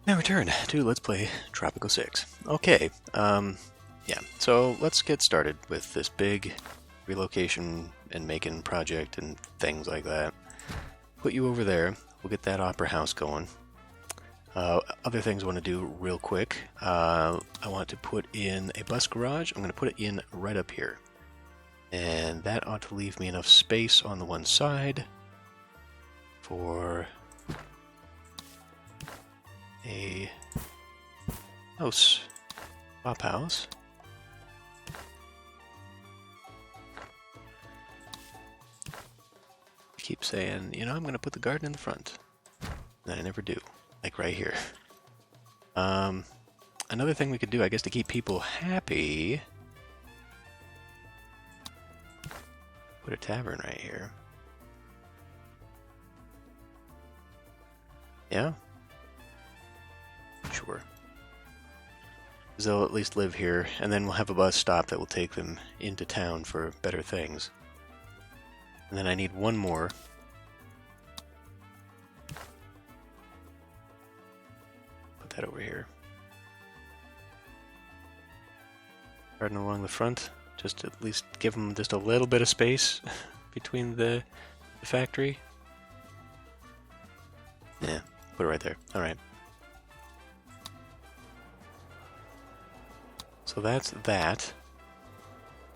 Now return to Let's Play Tropico 6. Okay, yeah, so let's get started with this big relocation and making project and things like that. Put you over there, we'll get that opera house going. Other things I want to do real quick. I want to put in a bus garage. I'm going to put it in right up here. And that ought to leave me enough space on the one side for a house, pop house. Keep saying, you know, I'm going to put the garden in the front. And I never do, like right here. Another thing we could do, I guess, to keep people happy, put a tavern right here. Yeah? Sure. Because they'll at least live here, and then we'll have a bus stop that will take them into town for better things. And then I need one more. Put that over here. Garden along the front, just to at least give them just a little bit of space between the factory. Yeah, put it right there. Alright. So that's that.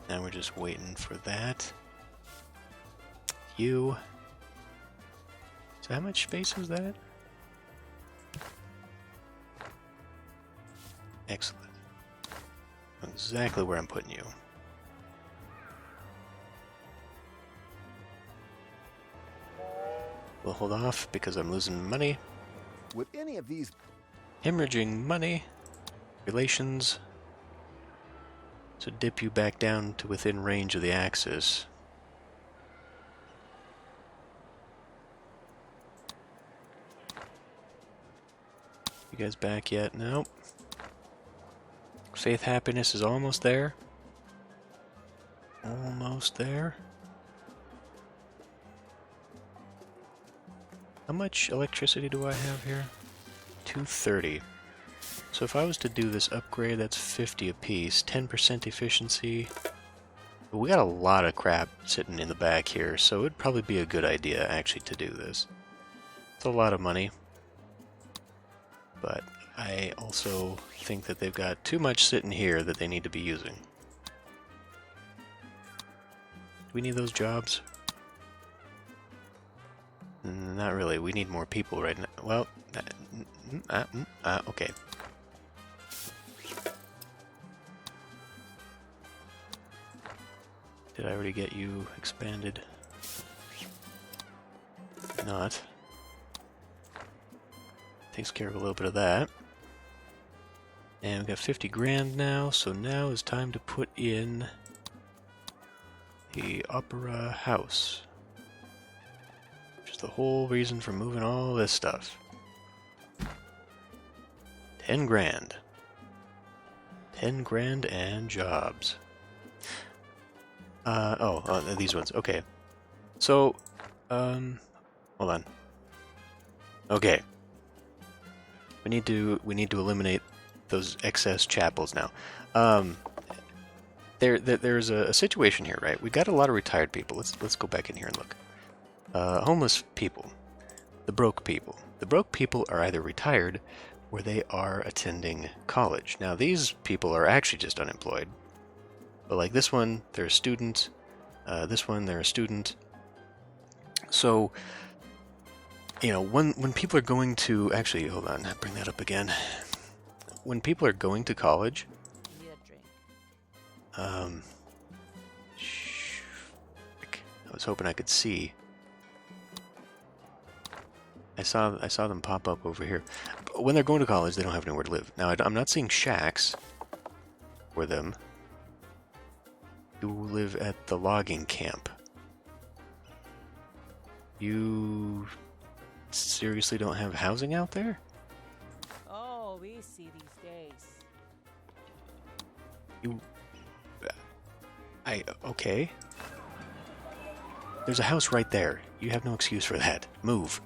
Now we're just waiting for that. You. So how much space is that? Excellent. Exactly where I'm putting you. We'll hold off because I'm losing money. With any of these Hemorrhaging money. Relations. So dip you back down to within range of the axis. You guys back yet? Nope. Faith happiness is almost there. Almost there. How much electricity do I have here? 230. So if I was to do this upgrade, that's 50 apiece, 10% efficiency. But we got a lot of crap sitting in the back here, so it would probably be a good idea actually to do this. It's a lot of money. But I also think that they've got too much sitting here that they need to be using. Do we need those jobs? Not really. We need more people right now. Well, okay. Did I already get you expanded? Not. Takes care of a little bit of that. And we've got 50 grand now, so now is time to put in the opera house. Which is the whole reason for moving all this stuff. 10 grand. 10 grand and jobs. These ones. Okay. So, hold on. Okay. We need to eliminate those excess chapels now. There's a situation here, right? We got a lot of retired people. Let's go back in here and look. Homeless people, the broke people. The broke people are either retired or they are attending college. Now these people are actually just unemployed. But like this one, they're a student. This one, they're a student. So, you know, when people are going to... Actually, hold on, bring that up again. When people are going to college... I was hoping I could see. I saw them pop up over here. When they're going to college, they don't have anywhere to live. Now, I'm not seeing shacks for them who live at the logging camp. You seriously don't have housing out there? Oh, we see these days. You... Okay. There's a house right there. You have no excuse for that. Move.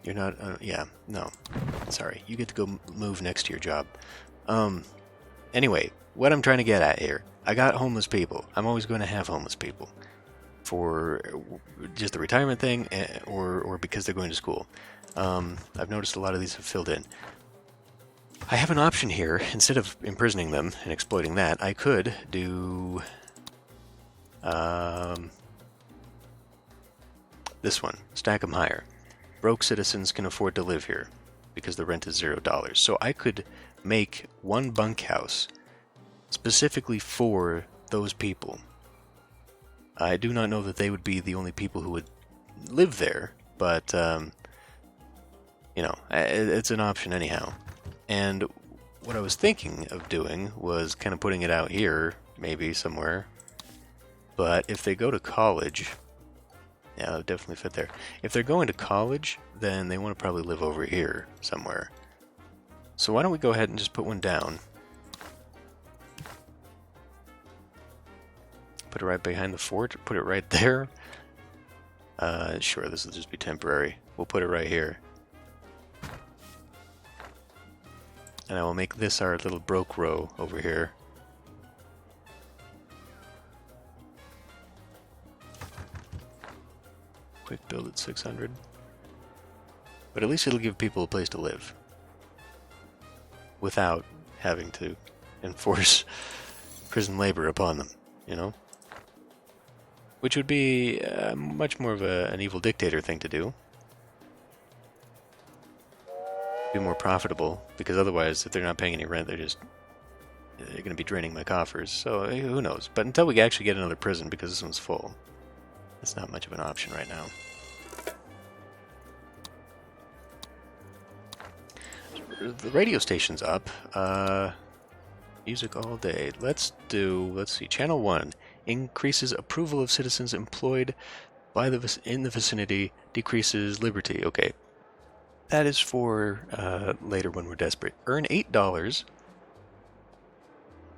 You're not, yeah, no. Sorry, you get to go move next to your job. Anyway, what I'm trying to get at here, I got homeless people. I'm always going to have homeless people. For just the retirement thing, or because they're going to school. I've noticed a lot of these have filled in. I have an option here. Instead of imprisoning them and exploiting that, I could do this one. Stack them higher. Broke citizens can afford to live here because the rent is $0. So I could make one bunkhouse specifically for those people. I do not know that they would be the only people who would live there, but, you know, it's an option anyhow. And what I was thinking of doing was kind of putting it out here, maybe somewhere. But if they go to college, yeah, that would definitely fit there. If they're going to college, then they want to probably live over here somewhere. So why don't we go ahead and just put one down. Put it right behind the fort, put it right there. Sure, this will just be temporary. We'll put it right here. And I will make this our little broke row over here. Quick build at 600. But at least it'll give people a place to live. Without having to enforce prison labor upon them, you know? Which would be much more of an evil dictator thing to do. Be more profitable, because otherwise, if they're not paying any rent, they're going to be draining my coffers. So who knows? But until we actually get another prison, because this one's full, it's not much of an option right now. The radio station's up. Music all day. Let's see, Channel 1 increases approval of citizens employed by in the vicinity, decreases liberty. Okay. That is for later when we're desperate. Earn $8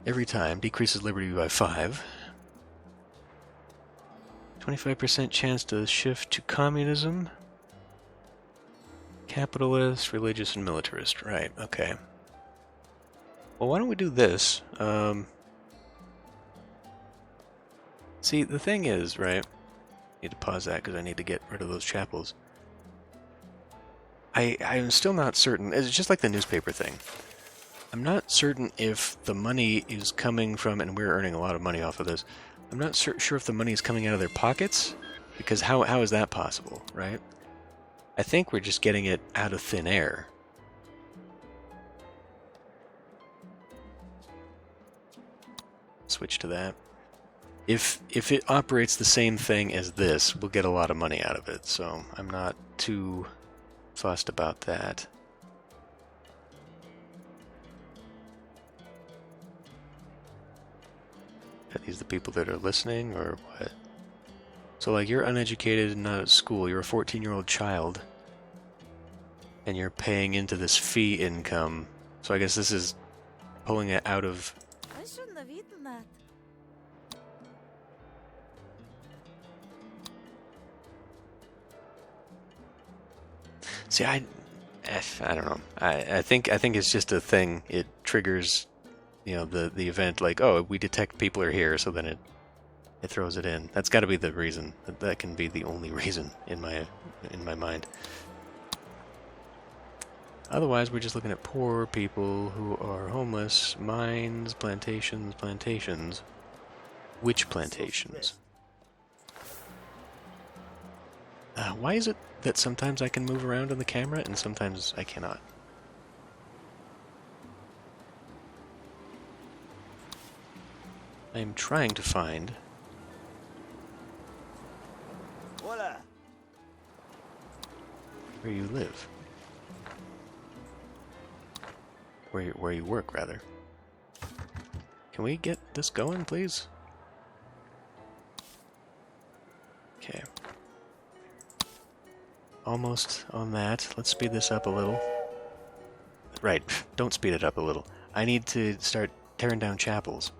every time, decreases liberty by 5. 25% chance to shift to communism. Capitalist, religious, and militarist. Right, okay. Well, why don't we do this? See, the thing is, right? I need to pause that because I need to get rid of those chapels. I'm still not certain. It's just like the newspaper thing. I'm not certain if the money is coming from, and we're earning a lot of money off of this. I'm not sure if the money is coming out of their pockets, because how is that possible, right? I think we're just getting it out of thin air. Switch to that. If it operates the same thing as this, we'll get a lot of money out of it, so I'm not too fussed about that. Are these the people that are listening, or what? So, like, you're uneducated and not at school, you're a 14-year-old child, and you're paying into this fee income, so I guess this is pulling it out of... I shouldn't have eaten that. See, I don't know. I think it's just a thing. It triggers, you know, the event, like, oh, we detect people are here, so then it throws it in. That's got to be the reason. That can be the only reason in my mind. Otherwise, we're just looking at poor people who are homeless. Mines, plantations. Which plantations? Why is it that sometimes I can move around on the camera and sometimes I cannot? I'm trying to find... Voila. where you live. Where you work, rather. Can we get this going, please? Okay. Almost on that. Let's speed this up a little. Right, don't speed it up a little. I need to start tearing down chapels.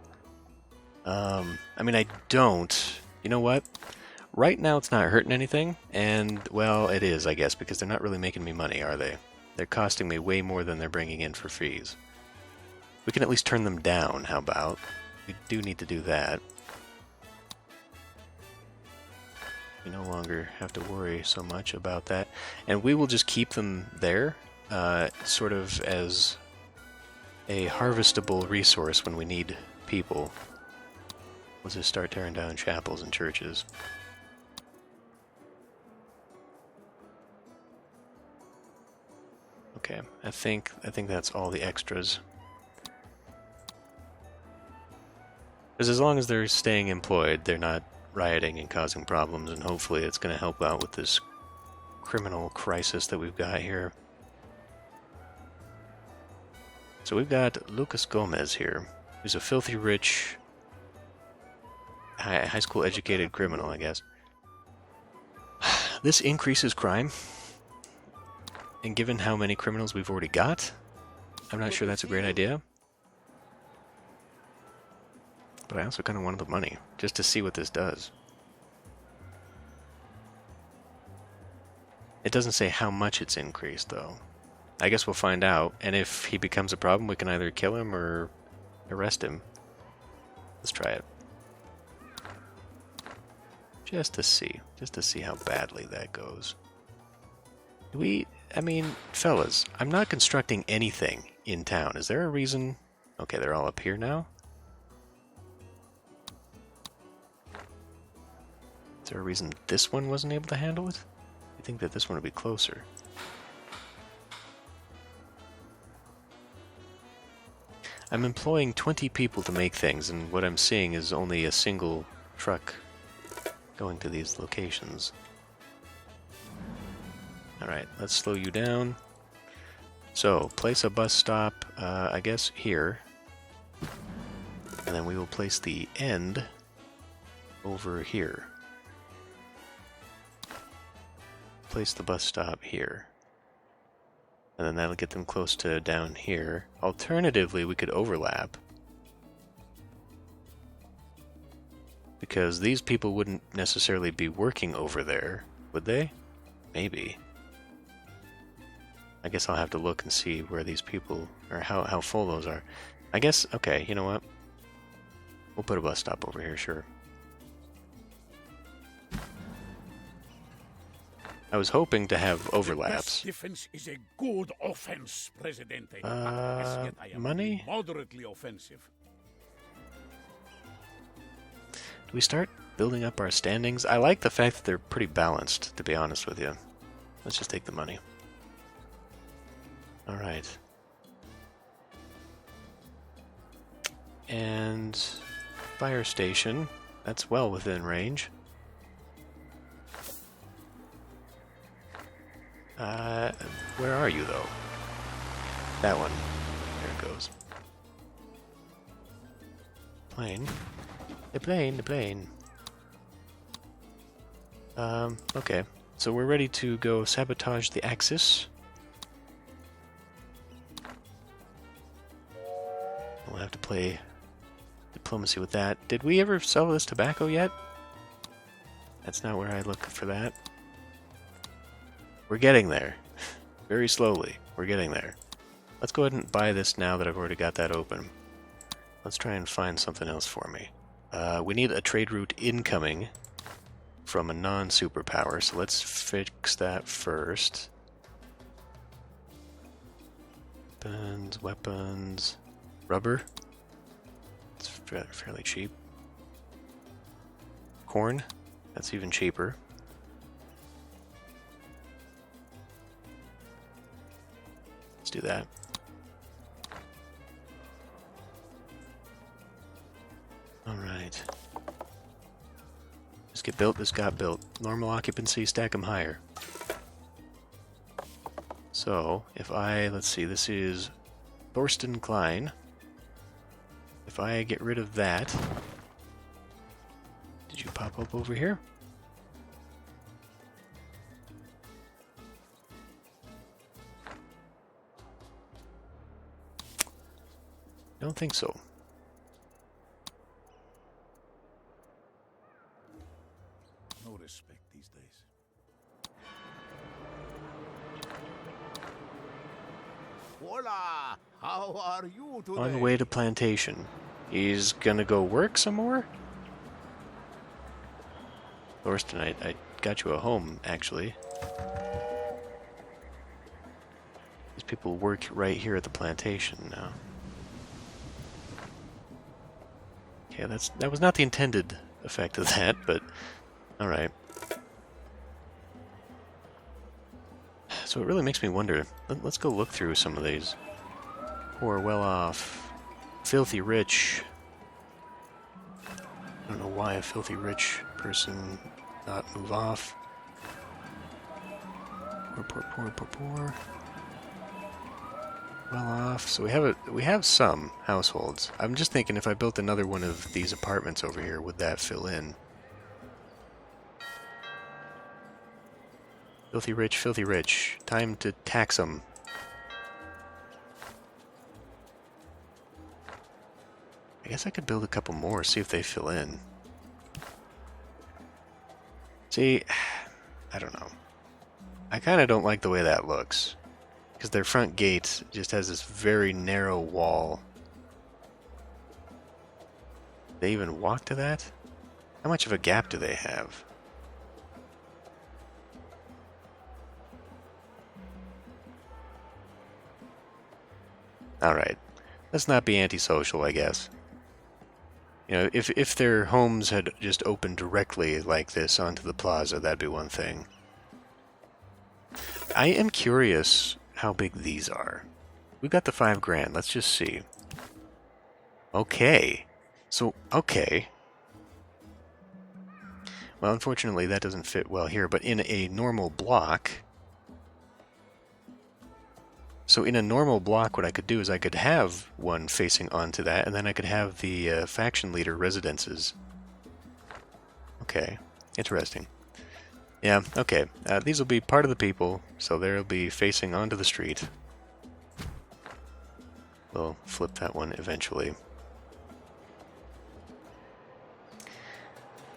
I mean, I don't. You know what? Right now it's not hurting anything, and, well, it is, I guess, because they're not really making me money, are they? They're costing me way more than they're bringing in for fees. We can at least turn them down, how about? We do need to do that. We no longer have to worry so much about that. And we will just keep them there, sort of as a harvestable resource when we need people. We'll just start tearing down chapels and churches. Okay, I think that's all the extras. Because as long as they're staying employed, they're not rioting and causing problems, and hopefully it's going to help out with this criminal crisis that we've got here. So we've got Lucas Gomez here, who's a filthy rich, high school educated criminal, I guess. This increases crime, and given how many criminals we've already got, I'm not sure that's a great idea. But I also kind of wanted the money, just to see what this does. It doesn't say how much it's increased, though. I guess we'll find out, and if he becomes a problem, we can either kill him or arrest him. Let's try it. Just to see how badly that goes. I mean, fellas, I'm not constructing anything in town. Is there a reason? Okay, they're all up here now. Is there a reason this one wasn't able to handle it? I think that this one would be closer. I'm employing 20 people to make things, and what I'm seeing is only a single truck going to these locations. Alright, let's slow you down. So, place a bus stop, I guess, here. And then we will place the end over here. Place the bus stop here. And then that'll get them close to down here. Alternatively, we could overlap. Because these people wouldn't necessarily be working over there, would they? Maybe. I guess I'll have to look and see where these people, or how full those are. I guess, okay, you know what? We'll put a bus stop over here, sure. I was hoping to have overlaps. Defense is a good offense, Presidente. Money? Moderately offensive. Do we start building up our standings? I like the fact that they're pretty balanced, to be honest with you. Let's just take the money. Alright. And fire station. That's well within range. Where are you, though? That one. There it goes. Plane. The plane, the plane. Okay. So we're ready to go sabotage the Axis. We'll have to play diplomacy with that. Did we ever sell this tobacco yet? That's not where I look for that. We're getting there. Very slowly. We're getting there. Let's go ahead and buy this now that I've already got that open. Let's try and find something else for me. We need a trade route incoming from a non-superpower, so let's fix that first. Weapons, rubber. It's fairly cheap. Corn, that's even cheaper. Let's do that. Alright. This get built, this got built. Normal occupancy, stack them higher. So, if I, let's see, this is Thorsten Klein. If I get rid of that... Did you pop up over here? I don't think so. Hola! How are you today? On way to plantation. He's gonna go work some more? Thorsten, I got you a home, actually. These people work right here at the plantation now. Okay, that was not the intended effect of that, but alright. So it really makes me wonder. Let's go look through some of these. Poor, well-off, filthy rich. I don't know why a filthy rich person not move off. Poor. Well-off. So we have some households. I'm just thinking if I built another one of these apartments over here, would that fill in? Filthy rich. Time to tax them. I guess I could build a couple more, see if they fill in. See, I don't know. I kind of don't like the way that looks. Because their front gate just has this very narrow wall. They even walk to that? How much of a gap do they have? Alright. Let's not be antisocial, I guess. You know, if their homes had just opened directly like this onto the plaza, that'd be one thing. I am curious how big these are. We got the $5,000. Let's just see. Okay. So, okay. Well, unfortunately, that doesn't fit well here, but in a normal block... So in a normal block, what I could do is I could have one facing onto that, and then I could have the faction leader residences. Okay, interesting. Yeah, okay. These will be part of the people, so they'll be facing onto the street. We'll flip that one eventually.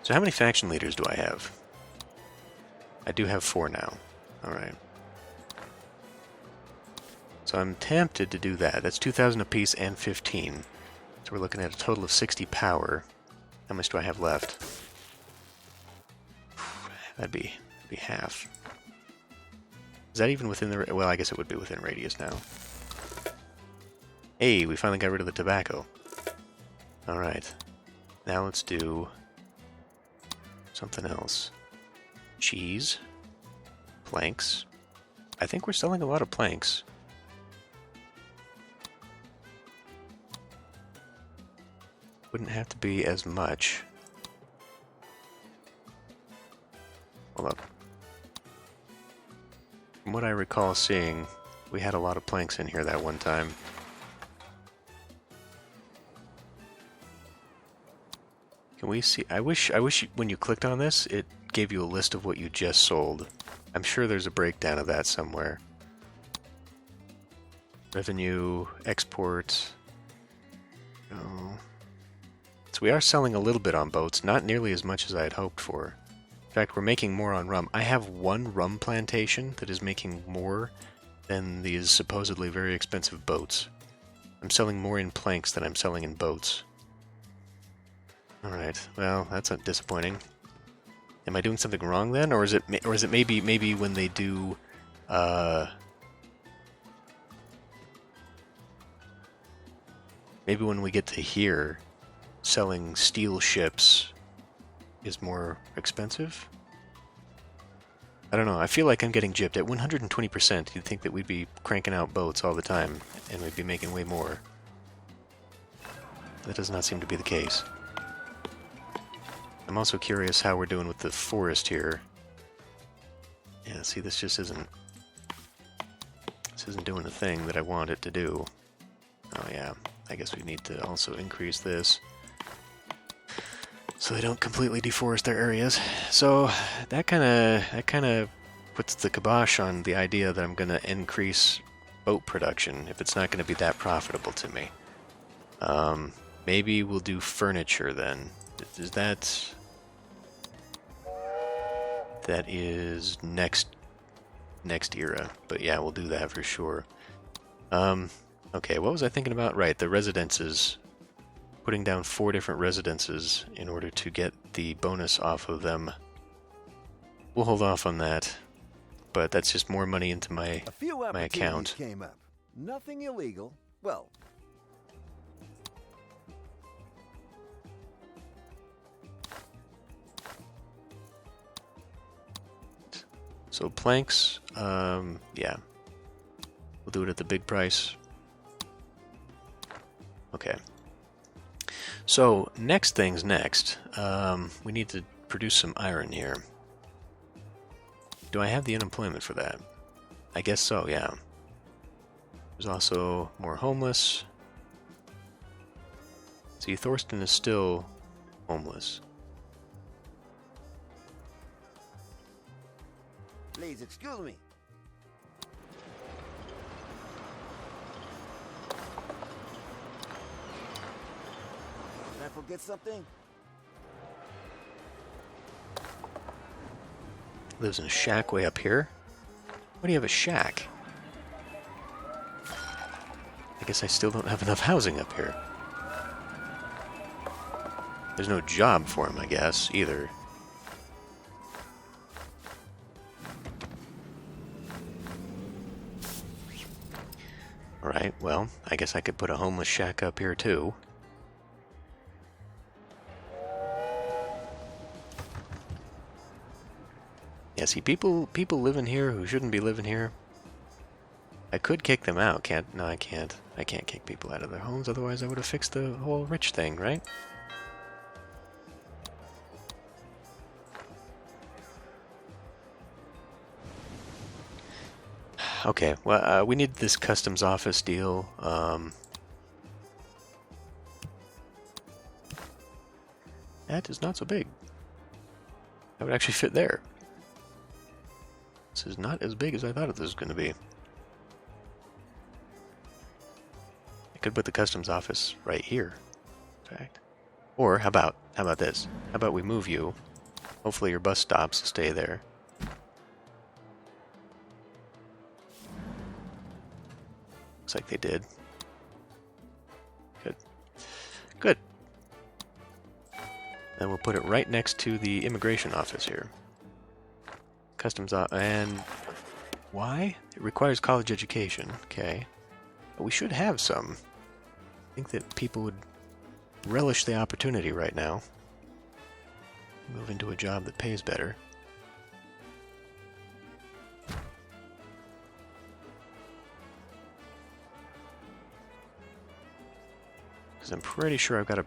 So how many faction leaders do I have? I do have 4 now. Alright. So I'm tempted to do that. That's 2,000 apiece and 15. So we're looking at a total of 60 power. How much do I have left? That'd be half. Is that even within the... Well, I guess it would be within radius now. Hey, we finally got rid of the tobacco. Alright. Now let's do something else. Cheese. Planks. I think we're selling a lot of planks. Wouldn't have to be as much. Hold up. From what I recall seeing, we had a lot of planks in here that one time. Can we see? I wish when you clicked on this, it gave you a list of what you just sold. I'm sure there's a breakdown of that somewhere. Revenue, export. Oh. So we are selling a little bit on boats, not nearly as much as I had hoped for. In fact, we're making more on rum. I have one rum plantation that is making more than these supposedly very expensive boats. I'm selling more in planks than I'm selling in boats. Alright, well, that's not disappointing. Am I doing something wrong then? Or is it maybe when they do... maybe when we get to here... selling steel ships is more expensive? I don't know, I feel like I'm getting gypped. At 120%, you'd think that we'd be cranking out boats all the time, and we'd be making way more. That does not seem to be the case. I'm also curious how we're doing with the forest here. Yeah, see, this just isn't... This isn't doing the thing that I want it to do. Oh yeah, I guess we need to also increase this. So they don't completely deforest their areas. So that kind of puts the kibosh on the idea that I'm going to increase boat production if it's not going to be that profitable to me. Maybe we'll do furniture then. Is that... That is next era. But yeah, we'll do that for sure. Okay, what was I thinking about? Right, the residences. Putting down 4 different residences in order to get the bonus off of them. We'll hold off on that, but that's just more money into my A few my opportunities account. came up. Nothing illegal. Well, So planks, yeah. We'll do it at the big price. Okay. So, next thing's next. We need to produce some iron here. Do I have the unemployment for that? I guess so, yeah. There's also more homeless. See, Thorsten is still homeless. please excuse me. Did I forget something? Lives in a shack way up here. Why do you have a shack? I guess I still don't have enough housing up here. There's no job for him, I guess, either. Alright, well, I guess I could put a homeless shack up here too. Yeah, see, people live in here who shouldn't be living here. I could kick them out, no, I can't. I can't kick people out of their homes, otherwise I would have fixed the whole rich thing, right? Okay, well, we need this customs office deal. That is not so big. That would actually fit there. This is not as big as I thought it was going to be. I could put the customs office right here, in fact. Or how about this? How about we move you? Hopefully your bus stops will stay there. Looks like they did. Good. Good. Then we'll put it right next to the immigration office here. Customs and why? It requires college education. Okay. But we should have some. I think that people would relish the opportunity right now. Move into a job that pays better. Because I'm pretty sure I've got a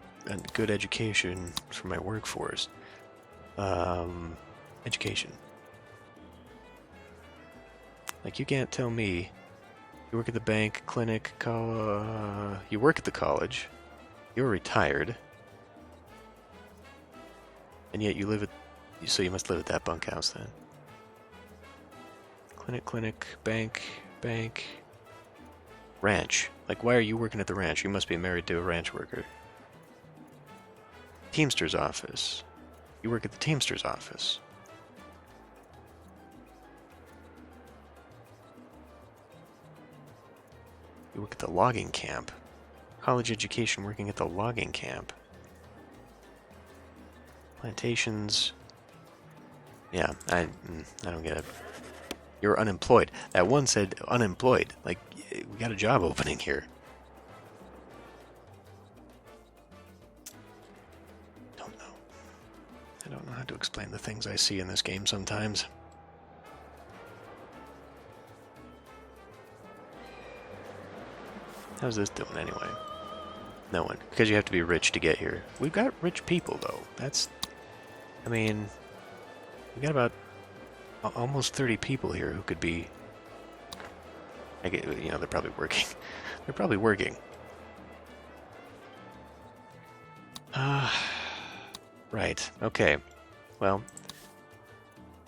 good education for my workforce. Education. Like, you can't tell me you work at the bank, clinic, you work at the college, you're retired, and yet you live at, so you must live at that bunkhouse then. Clinic, bank, ranch. Like, why are you working at the ranch? You must be married to a ranch worker. Teamster's office. You work at the Teamster's office. You work at the logging camp. College education working at the logging camp. Plantations. Yeah, I don't get it. You're unemployed. That one said unemployed. Like, we got a job opening here. Don't know. I don't know how to explain the things I see in this game sometimes. How's this doing anyway? No one. Because you have to be rich to get here. We've got rich people, though. That's... I mean... We got about almost 30 people here who could be... I get, you know, they're probably working. They're probably working. Right. Okay. Well...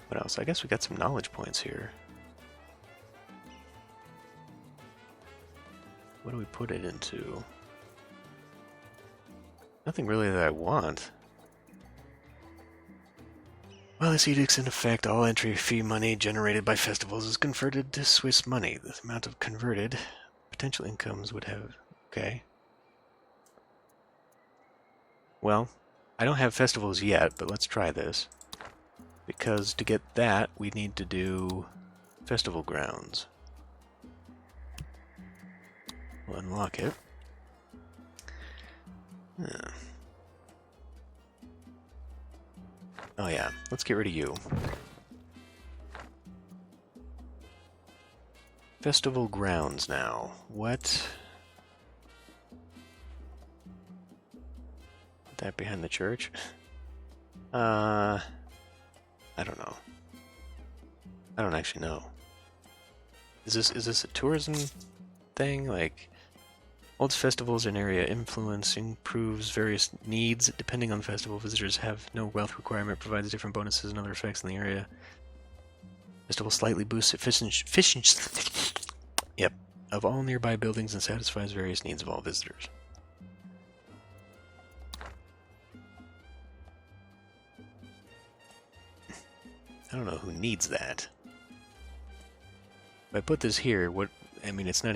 What else? I guess we got some knowledge points here. What do we put it into? Nothing really that I want. While this edict's in effect, all entry fee money generated by festivals is converted to Swiss money. The amount of converted potential incomes would have... Okay. Well, I don't have festivals yet, but let's try this. Because to get that, we need to do festival grounds. We'll unlock it. Oh yeah, let's get rid of you. Festival grounds now. What? That behind the church? I don't know. I don't actually know. Is this a tourism thing? Like, holds festivals in area influence, improves various needs depending on the festival. Visitors have no wealth requirement, provides different bonuses and other effects in the area. Festival slightly boosts efficiency of all nearby buildings and satisfies various needs of all visitors. I don't know who needs that. If I put this here, what... I mean, it's not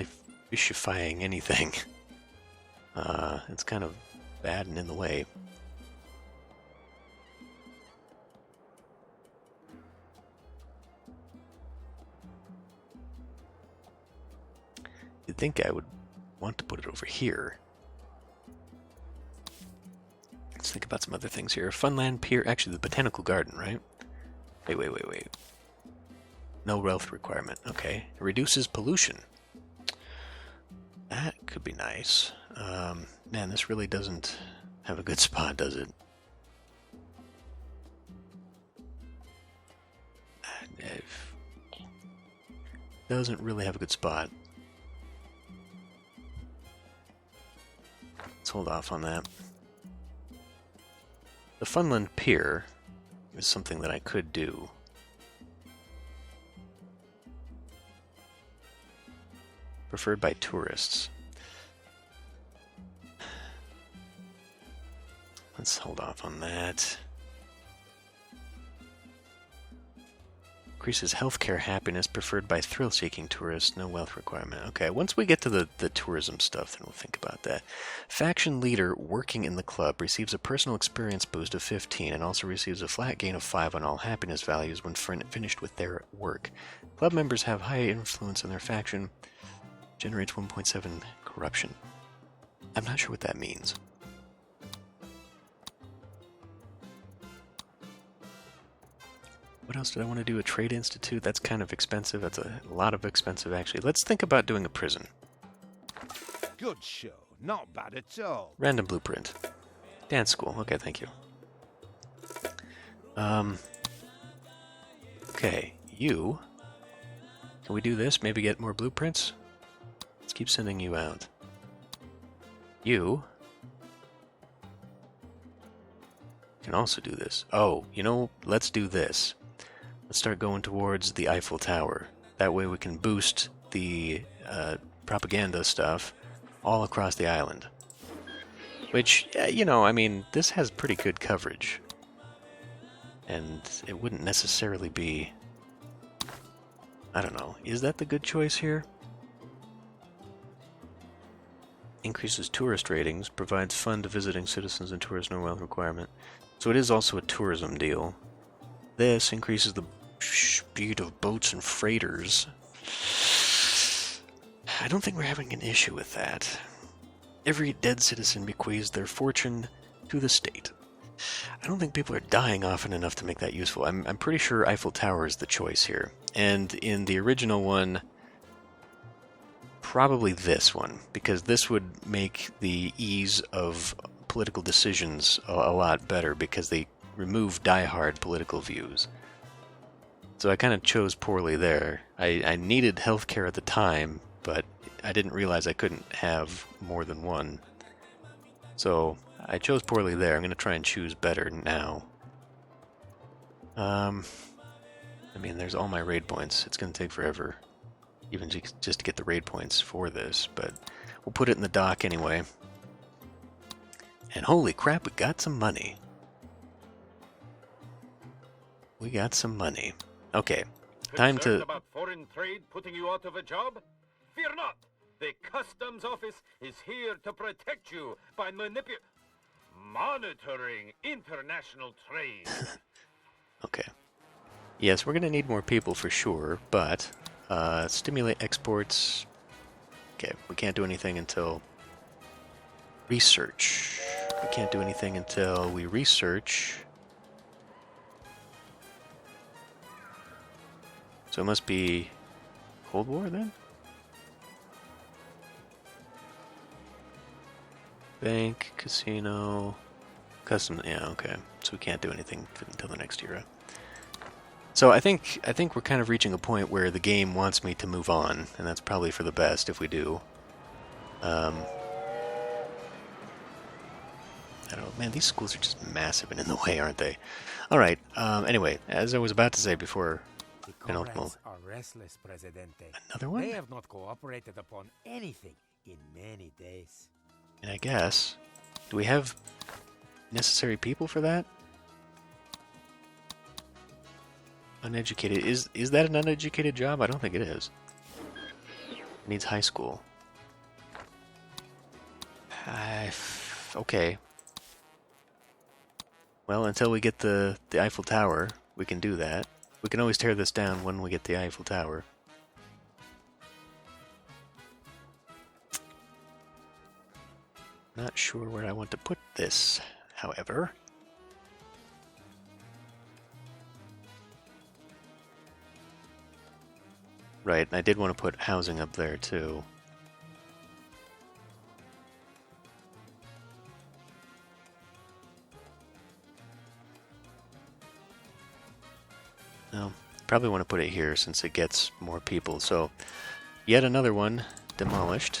fishifying anything. It's kind of bad and in the way. You'd think I would want to put it over here. Let's think about some other things here. Funland Pier, actually the Botanical Garden, right? Wait. No wealth requirement. Okay. It reduces pollution. That could be nice. Man, this really doesn't have a good spot, does it? It doesn't really have a good spot. Let's hold off on that. The Funland Pier is something that I could do. Preferred by tourists. Let's hold off on that. Increases healthcare happiness, preferred by thrill-seeking tourists, no wealth requirement. Okay, once we get to the tourism stuff, then we'll think about that. Faction leader working in the club receives a personal experience boost of 15 and also receives a flat gain of 5 on all happiness values when finished with their work. Club members have high influence in their faction. Generates 1.7 corruption. I'm not sure what that means. What else did I want to do? A trade institute? That's kind of expensive. That's a lot of expensive, actually. Let's think about doing a prison. Good show. Not bad at all. Random blueprint. Dance school. Okay, thank you. Okay, you. Can we do this? Maybe get more blueprints? Let's keep sending you out. You can also do this. Oh, you know, let's do this. Let's start going towards the Eiffel Tower. That way we can boost the propaganda stuff all across the island. Which, you know, I mean, this has pretty good coverage. And it wouldn't necessarily be... I don't know. Is that the good choice here? Increases tourist ratings, provides fun to visiting citizens and tourists, no wealth requirement. So it is also a tourism deal. This increases the speed of boats and freighters. I don't think we're having an issue with that. Every dead citizen bequeaths their fortune to the state. I don't think people are dying often enough to make that useful. I'm pretty sure Eiffel Tower is the choice here. And in the original one, probably this one, because this would make the ease of political decisions a lot better, because they remove die-hard political views. So I kind of chose poorly there. I needed healthcare at the time, but I didn't realize I couldn't have more than one. So I chose poorly there. I'm going to try and choose better now. I mean, there's all my raid points. It's going to take forever, even just to get the raid points for this, but we'll put it in the dock anyway. And holy crap, we got some money. We got some money. Okay, time to... about foreign trade putting you out of a job? Fear not. The customs office is here to protect you by monitoring international trade. Okay. Yes, we're going to need more people for sure, but stimulate exports. Okay, we can't do anything until research. We can't do anything until we research. So it must be Cold War then? Bank, casino, custom. Yeah, okay. So we can't do anything until the next era. So I think we're kind of reaching a point where the game wants me to move on, and that's probably for the best if we do. I don't know, man. These schools are just massive and in the way, aren't they? All right. Anyway, as I was about to say before, The comrades are restless, Presidente. Another one? They have not cooperated upon anything in many days. And I guess, do we have necessary people for that? Uneducated. Is that an uneducated job? I don't think it is. It needs high school. Okay. Well, until we get the Eiffel Tower, we can do that. We can always tear this down when we get the Eiffel Tower. Not sure where I want to put this, however. Right, and I did want to put housing up there too. No, probably want to put it here since it gets more people. So, yet another one demolished.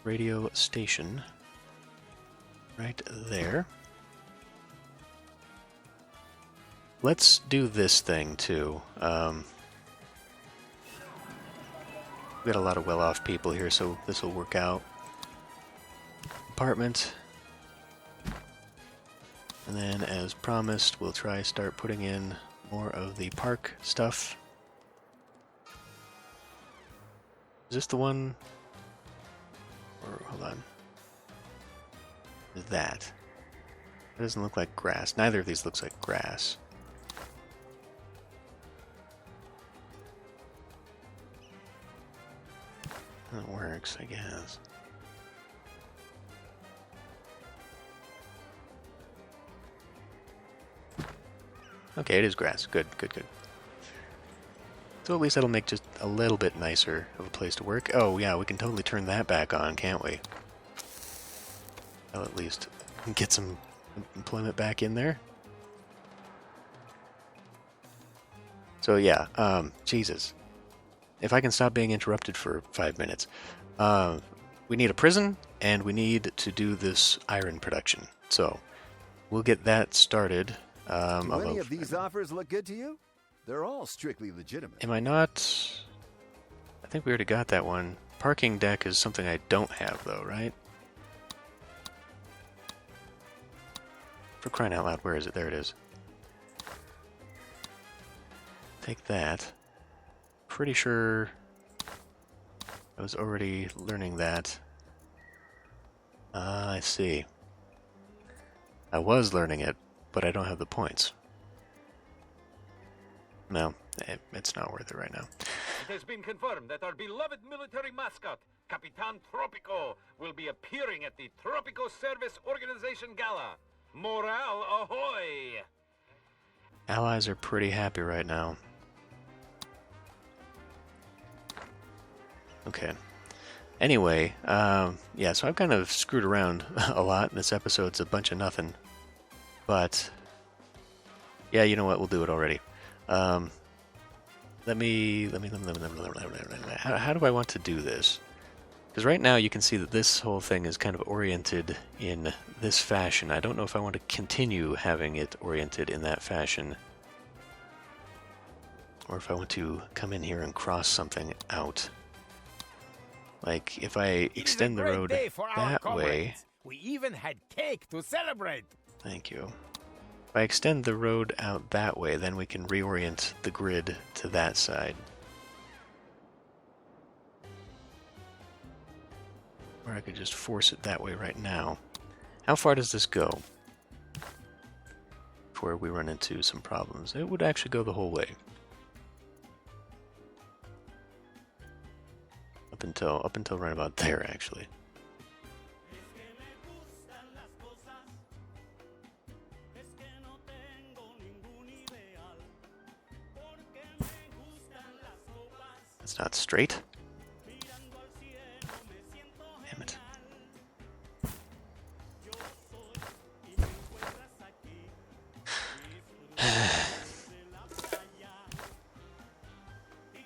Radio station. Right there. Let's do this thing too. We got a lot of well-off people here, so this will work out. Apartment. And then, as promised, we'll try start putting in more of the park stuff. Is this the one? Or, hold on. Is that? That doesn't look like grass. Neither of these looks like grass. That works, I guess. Okay, it is grass. Good, good, good. So at least that'll make just a little bit nicer of a place to work. Oh, yeah, we can totally turn that back on, can't we? I'll at least get some employment back in there. So, yeah, Jesus. If I can stop being interrupted for 5 minutes. We need a prison, and we need to do this iron production. So, we'll get that started. Do any of these offers look good to you? They're all strictly legitimate. Am I not... I think we already got that one. Parking deck is something I don't have, though, right? For crying out loud, where is it? There it is. Take that. Pretty sure I was already learning that. I see. I was learning it, but I don't have the points. No, it's not worth it right now. It has been confirmed that our beloved military mascot, Capitan Tropico, will be appearing at the Tropico Service Organization Gala. Morale ahoy! Allies are pretty happy right now. Okay. Anyway, yeah, so I've kind of screwed around a lot. This episode's a bunch of nothing. But, yeah, you know what? We'll do it already. How do I want to do this? Because right now you can see that this whole thing is kind of oriented in this fashion. I don't know if I want to continue having it oriented in that fashion. Or if I want to come in here and cross something out. Like, if I extend the road that way... We even had cake to celebrate. Thank you. If I extend the road out that way, then we can reorient the grid to that side. Or I could just force it that way right now. How far does this go before we run into some problems? It would actually go the whole way. Up until right about there, actually. That's not straight. Damn it.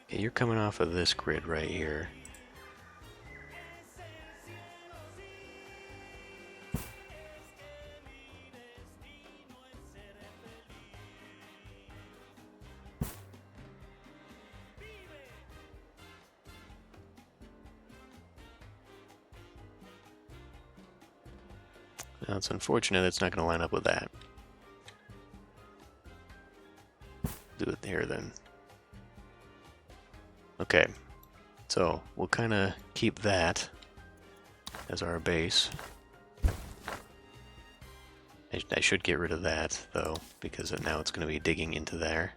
Okay, you're coming off of this grid right here. Now, it's unfortunate it's not going to line up with that. Do it here then. Okay, so we'll kind of keep that as our base. I should get rid of that though, because now it's going to be digging into there.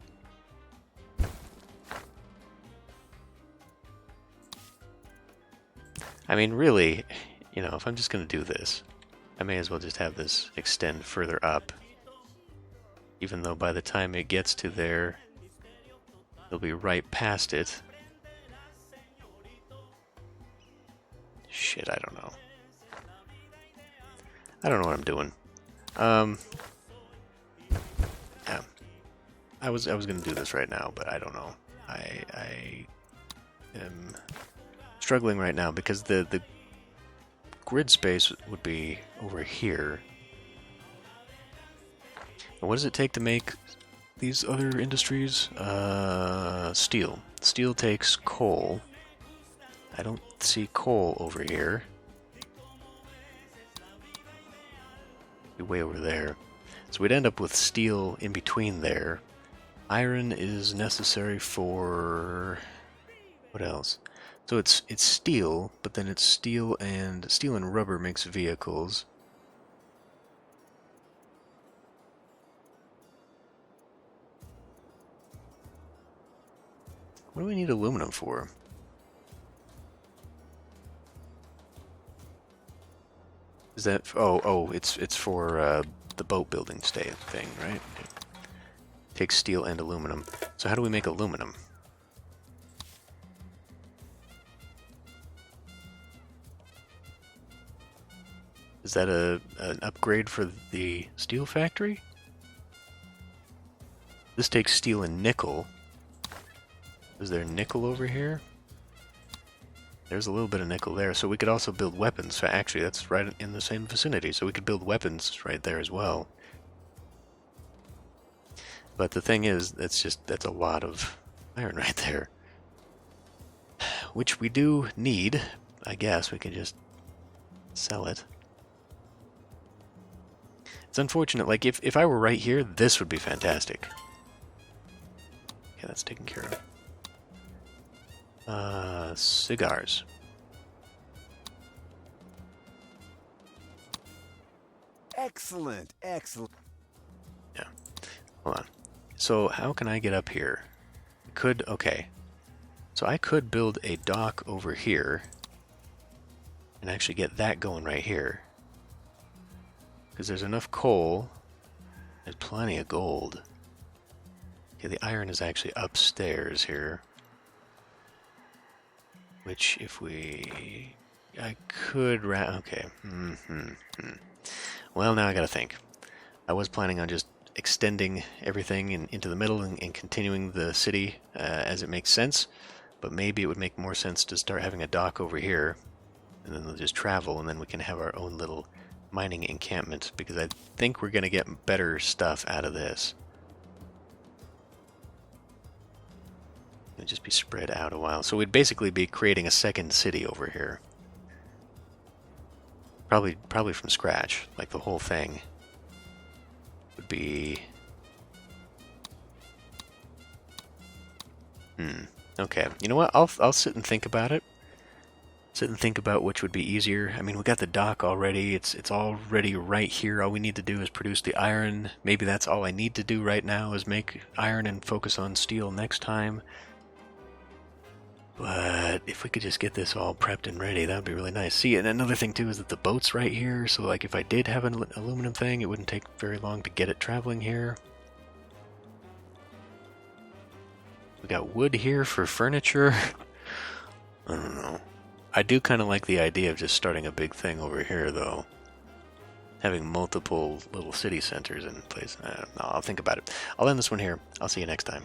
I mean, really, you know, if I'm just going to do this, I may as well just have this extend further up. Even though by the time it gets to there, it'll be right past it. Shit, I don't know. I don't know what I'm doing. Yeah. I was gonna do this right now, but I don't know. I am struggling right now because the grid space would be over here. And what does it take to make these other industries? Steel. Steel takes coal. I don't see coal over here. Be way over there. So we'd end up with steel in between there. Iron is necessary for what else? So it's steel, but then it's steel and rubber makes vehicles. What do we need aluminum for? Is that it's for the boat building thing, right? It takes steel and aluminum. So how do we make aluminum? Is that an upgrade for the steel factory? This takes steel and nickel. Is there nickel over here? There's a little bit of nickel there, so we could also build weapons. So actually, that's right in the same vicinity, so we could build weapons right there as well. But the thing is, that's a lot of iron right there. Which we do need. I guess we could just sell it. It's unfortunate, like if I were right here, this would be fantastic. Okay, that's taken care of. Cigars. Excellent, excellent. Yeah. Hold on. So how can I get up here? Okay. So I could build a dock over here and actually get that going right here. Because there's enough coal. There's plenty of gold. Okay, the iron is actually upstairs here. Which, if I could okay. Well, now I gotta think. I was planning on just extending everything into the middle and continuing the city as it makes sense. But maybe it would make more sense to start having a dock over here. And then they'll just travel, and then we can have our own little mining encampment. Because I think we're gonna get better stuff out of this. It'd just be spread out a while. So we'd basically be creating a second city over here. Probably from scratch. Like the whole thing would be... Okay. You know what? I'll sit and think about it. sit and think about which would be easier. I mean, we got the dock already. It's already right here. All we need to do is produce the iron. Maybe that's all I need to do right now is make iron and focus on steel next time. But if we could just get this all prepped and ready, that would be really nice. See, and another thing too is that the boat's right here. So like if I did have an aluminum thing, it wouldn't take very long to get it traveling here. We got wood here for furniture. I don't know. I do kind of like the idea of just starting a big thing over here, though. Having multiple little city centers in place. I don't know, I'll think about it. I'll end this one here. I'll see you next time.